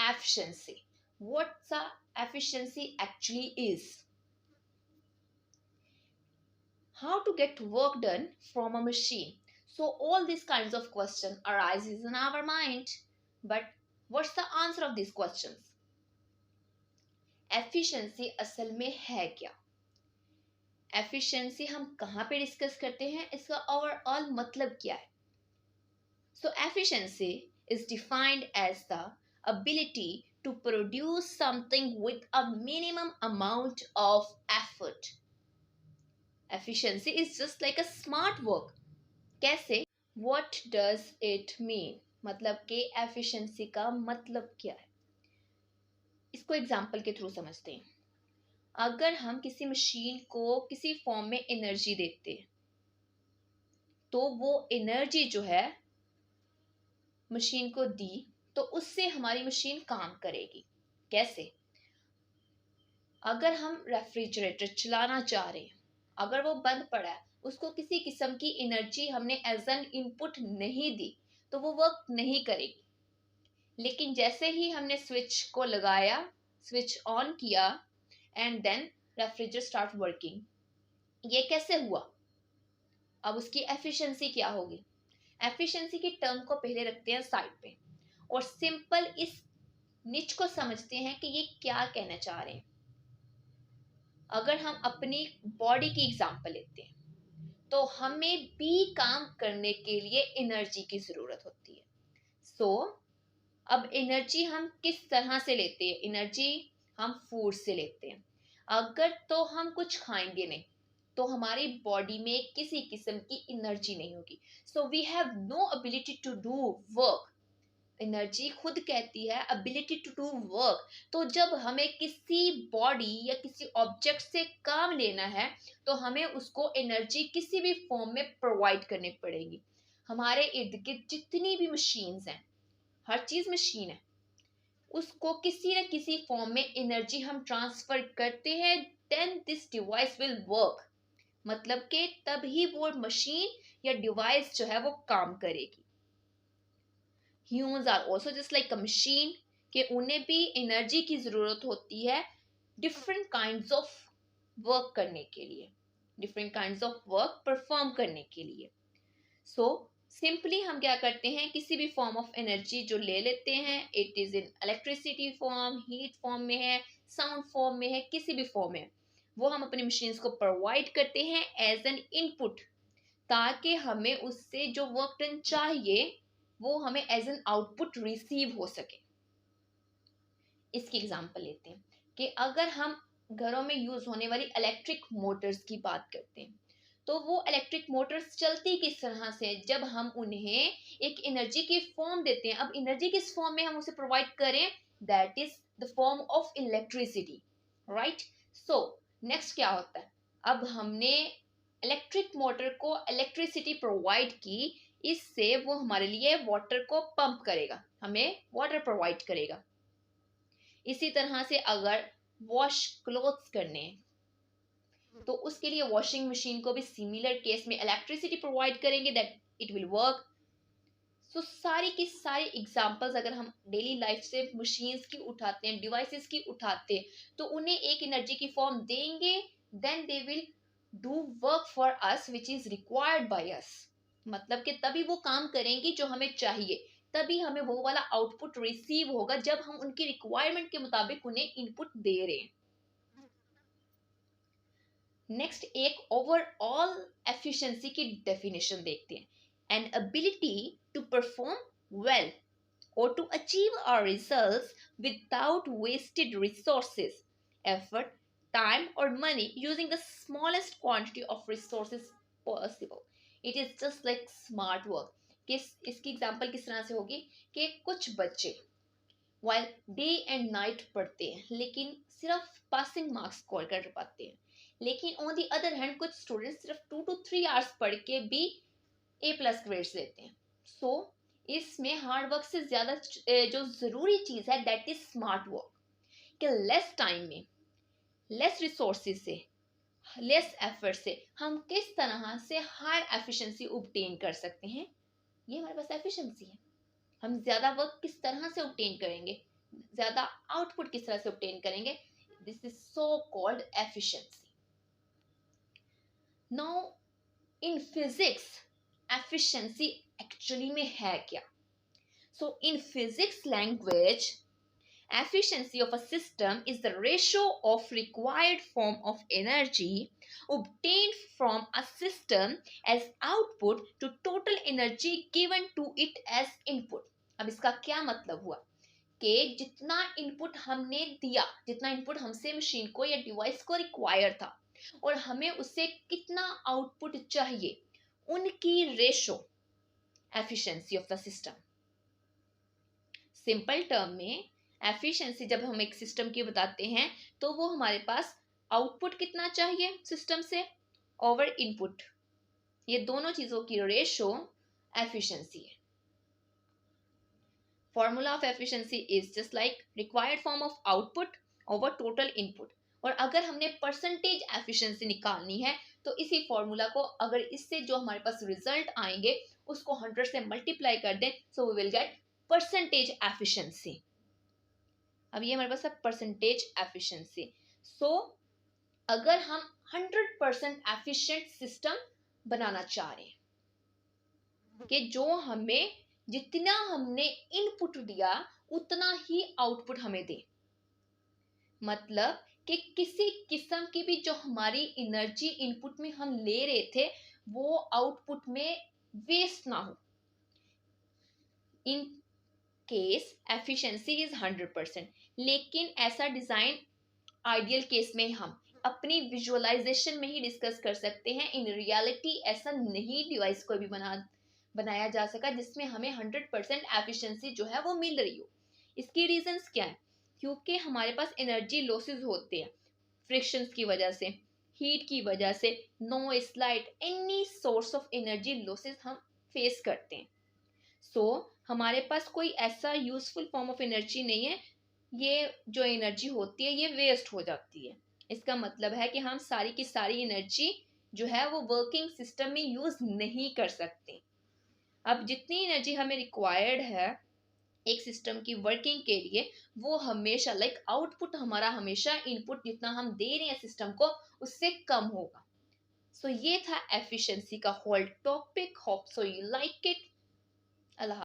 efficiency. What the efficiency actually is? How to get work done from a machine? So all these kinds of questions arises in our mind. But what's the answer of these questions? Efficiency असल में है क्या? Efficiency हम कहाँ पे discuss करते हैं, इसका ओवरऑल मतलब क्या है? So efficiency is defined as the ability to produce something with a minimum amount of effort. Efficiency is just like a smart work. कैसे? What does it mean? मतलब कि efficiency का मतलब क्या है? इसको एग्जाम्पल के थ्रू समझते हैं. अगर हम किसी मशीन को किसी फॉर्म में एनर्जी देते हैं तो वो एनर्जी जो है मशीन को दी तो उससे हमारी मशीन काम करेगी. कैसे? अगर हम रेफ्रिजरेटर चलाना चाह रहे हैं, अगर वो बंद पड़ा है, उसको किसी किस्म की एनर्जी हमने एज एन इनपुट नहीं दी तो वो वर्क नहीं करेगी. लेकिन जैसे ही हमने स्विच को लगाया, स्विच ऑन किया and then refrigerator start working. ये कैसे हुआ? अब उसकी एफिशिएंसी क्या होगी? एफिशिएंसी की टर्म को पहले रखते हैं साइड पे और सिंपल इस निच को समझते हैं कि ये क्या कहना चाह रहे हैं. अगर हम अपनी बॉडी की एग्जांपल लेते हैं तो हमें भी काम करने के लिए एनर्जी की जरूरत होती है. सो अब एनर्जी हम किस तरह से लेते हैं? एनर्जी हम फूड से लेते हैं. अगर तो हम कुछ खाएंगे नहीं तो हमारी बॉडी में किसी किस्म की एनर्जी नहीं होगी. So we have no ability to do work. Energy खुद कहती है एबिलिटी टू डू वर्क. तो जब हमें किसी बॉडी या किसी ऑब्जेक्ट से काम लेना है तो हमें उसको एनर्जी किसी भी फॉर्म में प्रोवाइड करनी पड़ेगी. हमारे इर्द गिर्द जितनी भी मशीन्स हैं, हर चीज मशीन है, उसको किसी न किसी फॉर्म में एनर्जी हम ट्रांसफर करते हैं. Then this device will work. मतलब कि तभी वो मशीन या डिवाइस जो है वो काम करेगी. Humans are also just like a machine कि उन्हें भी एनर्जी की ज़रूरत होती है डिफरेंट काइंड्स ऑफ वर्क करने के लिए, different kinds of work perform करने के लिए. सो सिंपली हम क्या करते हैं, किसी भी फॉर्म ऑफ एनर्जी जो ले लेते हैं, it is in electricity form, heat form में है, साउंड फॉर्म में है, किसी भी फॉर्म में, वो हम अपनी मशीन्स को प्रोवाइड करते हैं एज एन इनपुट ताकि हमें उससे जो वर्क डन चाहिए वो हमें एज एन आउटपुट रिसीव हो सके. इसकी एग्जांपल लेते हैं कि अगर हम घरों में यूज होने वाली इलेक्ट्रिक मोटर्स की बात करते हैं तो वो इलेक्ट्रिक मोटर्स चलती किस तरह से? जब हम उन्हें एक एनर्जी की फॉर्म देते हैं. अब एनर्जी किस फॉर्म में हम उसे प्रोवाइड करें? That is the form of electricity, right? So next क्या होता है? अब हमने इलेक्ट्रिक मोटर को इलेक्ट्रिसिटी प्रोवाइड की, इससे वो हमारे लिए वाटर को पंप करेगा, हमें वाटर प्रोवाइड करेगा. इसी तरह से अगर वॉश क्लोथ्स करने तो उसके लिए वॉशिंग मशीन को भी सिमिलर केस में इलेक्ट्रिसिटी प्रोवाइड करेंगे दैट इट विल वर्क. सो सारी की सारी एग्जांपल्स अगर हम डेली लाइफ से मशीन्स की उठाते हैं, डिवाइसेस की उठाते हैं, तो उन्हें एक एनर्जी की फॉर्म देंगे, then they will do work for us which is required by us. मतलब कि तभी वो काम करेंगी जो हमें चाहिए, तभी हमें वो वाला आउटपुट रिसीव होगा जब हम उनकी रिक्वायरमेंट के मुताबिक उन्हें इनपुट दे रहे हैं. नेक्स्ट एक ओवरऑल एफिशिएंसी की डेफिनेशन देखते हैं. An ability to perform well or to achieve our results without wasted resources, effort, time or money using the smallest quantity of resources possible. It is just like smart work. इसकी example किस तरह से होगी कि कुछ बच्चे while day and night पढ़ते हैं लेकिन सिर्फ पासिंग मार्क्स स्कोर कर पाते हैं. लेकिन ऑन दी अदर हैंड कुछ स्टूडेंट्स सिर्फ 2 to 3 आवर्स पढ़ के भी A+ ग्रेड्स लेते हैं. सो इसमें हार्ड वर्क से ज्यादा जो जरूरी चीज है दैट इज स्मार्ट वर्क. कि लेस टाइम में, लेस रिसोर्सेज से, लेस एफर्ट से हम किस तरह से हाई एफिशिएंसी ऑब्टेन कर सकते हैं, ये हमारे पास एफिशिएंसी है. हम ज्यादा वर्क किस तरह से ऑब्टेन करेंगे, ज्यादा आउटपुट किस तरह से ऑब्टेन करेंगे, this is so called efficiency. Now in physics efficiency actually में है क्या? So in physics language, efficiency of a system is the ratio of required form of energy obtained from a system as output to total energy given to it as input। अब इसका क्या मतलब हुआ कि जितना इनपुट हमने दिया, जितना इनपुट हमसे मशीन को या डिवाइस को रिक्वायर था और हमें उससे कितना आउटपुट चाहिए, उनकी ratio efficiency of the system. Simple term में एफिशिएंसी जब हम एक सिस्टम की बताते हैं तो वो हमारे पास आउटपुट कितना चाहिए सिस्टम से ओवर इनपुट, ये दोनों चीजों की रेशो एफिशिएंसी है। Formula of efficiency is just like required form of output over total input. और अगर हमने परसेंटेज एफिशिएंसी निकालनी है तो इसी फॉर्मूला को अगर इससे जो हमारे पास रिजल्ट आएंगे उसको 100 से मल्टीप्लाई कर दें, so we will get percentage efficiency. अब ये हमारे पास है परसेंटेज एफिशिएंसी। सो अगर हम 100% एफिशिएंट सिस्टम बनाना चाह रहे हैं कि जो हमें जितना हमने इनपुट दिया उतना ही आउटपुट हमें दे, मतलब कि किसी किस्म की भी जो हमारी एनर्जी इनपुट में हम ले रहे थे वो आउटपुट में वेस्ट ना हो, इन केस एफिशिएंसी इज 100%। लेकिन ऐसा डिजाइन आइडियल केस में हम अपनी विजुअलाइजेशन में ही डिस्कस कर सकते हैं, इन रियलिटी ऐसा नहीं डिवाइस को भी बनाया जा सका जिसमें हमें 100% एफिशिएंसी जो है वो मिल रही हो। इसकी रीजंस क्या है? क्योंकि हमारे पास एनर्जी लॉसेस होते हैं फ्रिक्शंस की वजह से, हीट की वजह से, noise, light, any source of energy losses हम फेस करते हैं। सो हमारे पास कोई ऐसा यूजफुल फॉर्म ऑफ एनर्जी नहीं है, ये जो एनर्जी होती है ये वेस्ट हो जाती है। इसका मतलब है कि हम सारी की सारी एनर्जी जो है वो वर्किंग सिस्टम में यूज नहीं कर सकते। अब जितनी एनर्जी हमें रिक्वायर्ड है एक सिस्टम की वर्किंग के लिए वो हमेशा लाइक आउटपुट हमारा हमेशा इनपुट जितना हम दे रहे हैं सिस्टम को उससे कम होगा। सो ये था एफिशिएंसी का whole topic. Hope so you like it. Allah.